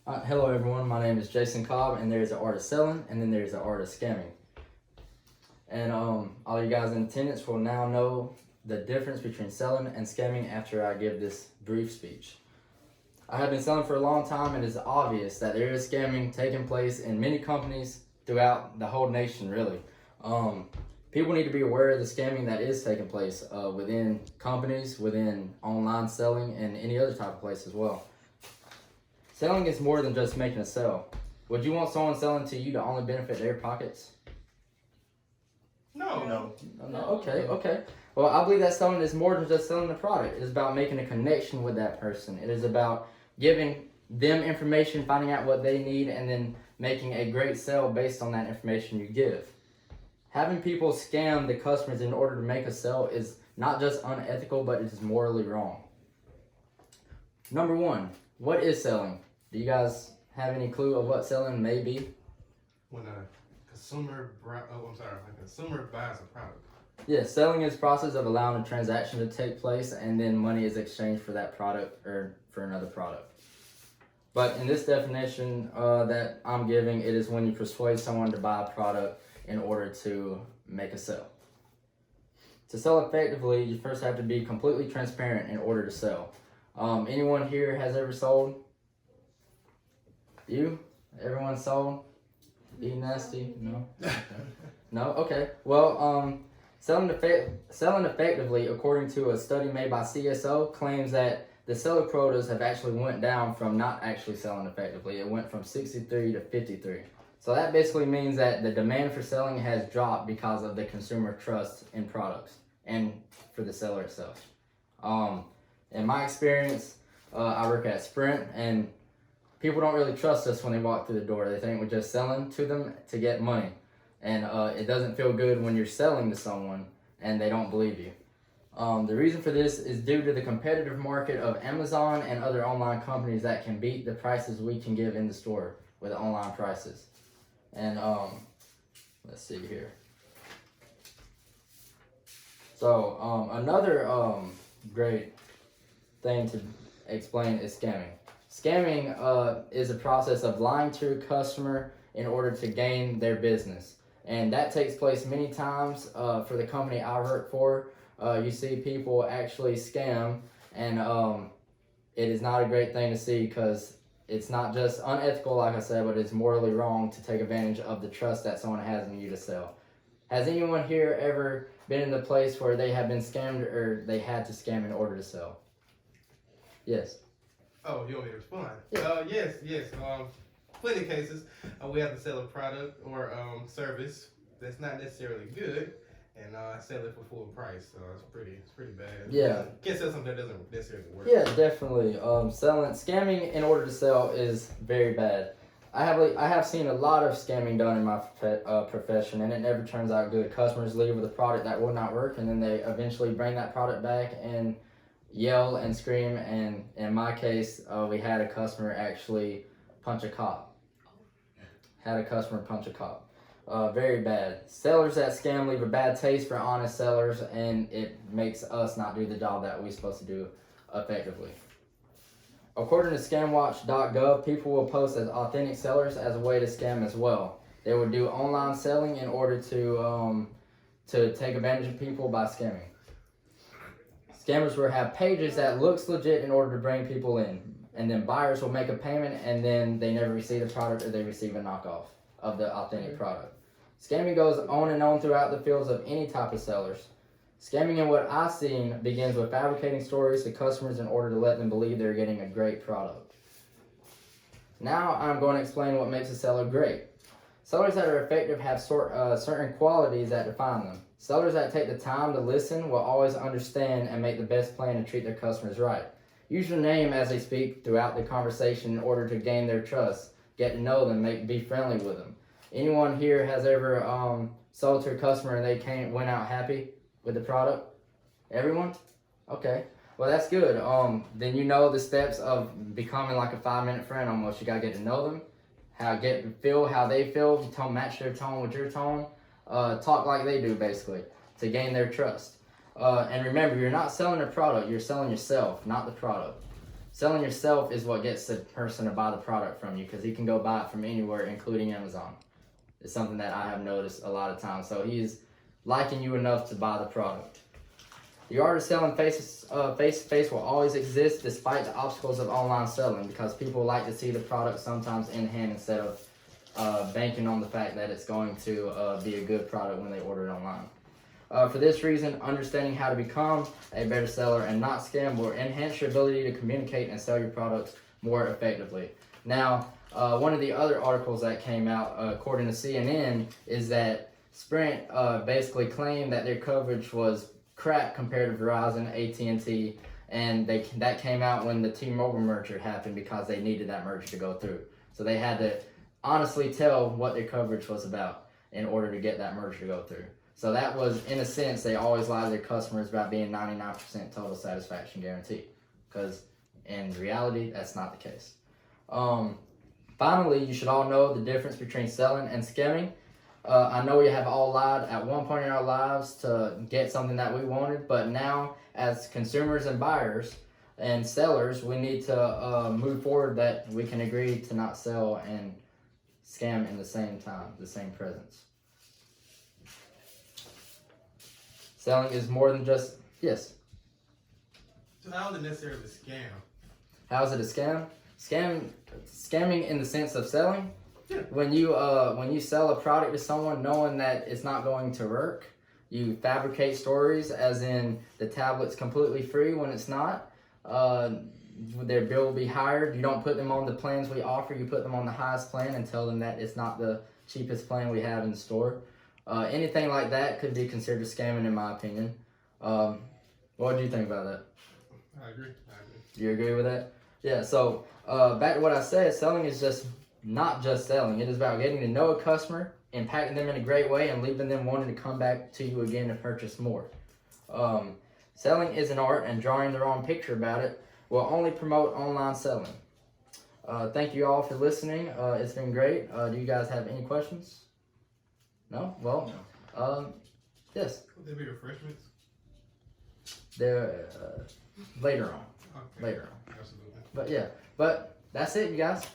Hello everyone, my name is Jason Cobb, and there's the art of selling, and then there's the art of scamming. And all you guys in attendance will now know the difference between selling and scamming after I give this brief speech. I have been selling for a long time, and it is obvious that there is scamming taking place in many companies throughout the whole nation, really. People need to be aware of the scamming that is taking place within companies, within online selling, and any other type of place as well. Selling is more than just making a sale. Would you want someone selling to you to only benefit their pockets? No. Okay. Well, I believe that selling is more than just selling the product. It is about making a connection with that person. It is about giving them information, finding out what they need, and then making a great sale based on that information you give. Having people scam the customers in order to make a sale is not just unethical, but it is morally wrong. Number one, what is selling? Do you guys have any clue of what selling may be? When a consumer buys a product. Yes, selling is the process of allowing a transaction to take place and then money is exchanged for that product or for another product. But in this definition that I'm giving, it is when you persuade someone to buy a product in order to make a sale. To sell effectively, you first have to be completely transparent in order to sell. Anyone here has ever sold? You? Everyone sold? Be nasty? No? No? Okay. Well, selling effectively, according to a study made by CSO, claims that the seller quotas have actually went down from not actually selling effectively. It went from 63 to 53. So that basically means that the demand for selling has dropped because of the consumer trust in products and for the seller itself. In my experience, I work at Sprint, and people don't really trust us when they walk through the door. They think we're just selling to them to get money. And it doesn't feel good when you're selling to someone and they don't believe you. The reason for this is due to the competitive market of Amazon and other online companies that can beat the prices we can give in the store with online prices. And let's see here. So another great thing to explain is scamming. Scamming is a process of lying to your customer in order to gain their business. And that takes place many times for the company I work for. You see people actually scam, and it is not a great thing to see because it's not just unethical, like I said, but it's morally wrong to take advantage of the trust that someone has in you to sell. Has anyone here ever been in the place where they have been scammed or they had to scam in order to sell? Yes. Oh, you want me to respond? Yeah. Yes. Plenty of cases, we have to sell a product or service that's not necessarily good, and sell it for full price. So it's pretty bad. Yeah. You can't sell something that doesn't necessarily work. Yeah, definitely. Scamming in order to sell is very bad. I have seen a lot of scamming done in my profession, and it never turns out good. Customers leave with a product that will not work, and then they eventually bring that product back and yell and scream. And in my case, we had a customer actually punch a cop. Very bad. Sellers that scam leave a bad taste for honest sellers, and it makes us not do the job that we're supposed to do effectively. According to scamwatch.gov, people will post as authentic sellers as a way to scam as well. They would do online selling in order to take advantage of people by scamming. Scammers will have pages that looks legit in order to bring people in, and then buyers will make a payment and then they never receive the product or they receive a knockoff of the authentic product. Scamming goes on and on throughout the fields of any type of sellers. Scamming in what I've seen begins with fabricating stories to customers in order to let them believe they're getting a great product. Now I'm going to explain what makes a seller great. Sellers that are effective have certain qualities that define them. Sellers that take the time to listen will always understand and make the best plan to treat their customers right. Use your name as they speak throughout the conversation in order to gain their trust, get to know them, be friendly with them. Anyone here has ever sold to a customer and they went out happy with the product? Everyone? Okay. Well, that's good. Then you know the steps of becoming like a 5-minute friend almost. You gotta get to know them, how they feel, match their tone with your tone, talk like they do basically to gain their trust. And remember, you're not selling a product, you're selling yourself, not the product. Selling yourself is what gets the person to buy the product from you, because he can go buy it from anywhere, including Amazon. It's something that I have noticed a lot of times. So he's liking you enough to buy the product. The art of selling face to face will always exist despite the obstacles of online selling, because people like to see the product sometimes in hand instead of banking on the fact that it's going to be a good product when they order it online. For this reason, understanding how to become a better seller and not scam will enhance your ability to communicate and sell your products more effectively. Now, one of the other articles that came out, according to CNN, is that Sprint basically claimed that their coverage was crap compared to Verizon, AT&T, and that came out when the T-Mobile merger happened, because they needed that merger to go through. So they had to honestly tell what their coverage was about in order to get that merger to go through. So that was, in a sense, they always lie to their customers about being 99% total satisfaction guarantee, because in reality, that's not the case. Finally, you should all know the difference between selling and scamming. I know we have all lied at one point in our lives to get something that we wanted, but now as consumers and buyers and sellers, we need to move forward that we can agree to not sell and scam in the same time, the same presence. Selling is more than just, yes. So how is it necessarily a scam? How is it a scam? Scamming in the sense of selling. Yeah. When you sell a product to someone knowing that it's not going to work, you fabricate stories, as in the tablet's completely free when it's not. Their bill will be higher. You don't put them on the plans we offer. You put them on the highest plan and tell them that it's not the cheapest plan we have in the store. Anything like that could be considered scamming, in my opinion. What do you think about that? I agree. You agree with that? Yeah, so back to what I said, selling is just not just selling. It is about getting to know a customer, impacting them in a great way, and leaving them wanting to come back to you again to purchase more. Selling is an art, and drawing the wrong picture about it will only promote online selling. Thank you all for listening. It's been great. Do you guys have any questions? No? Well, yes. Would there be refreshments? They're later on. Okay. Later on. Absolutely. But yeah, that's it, you guys.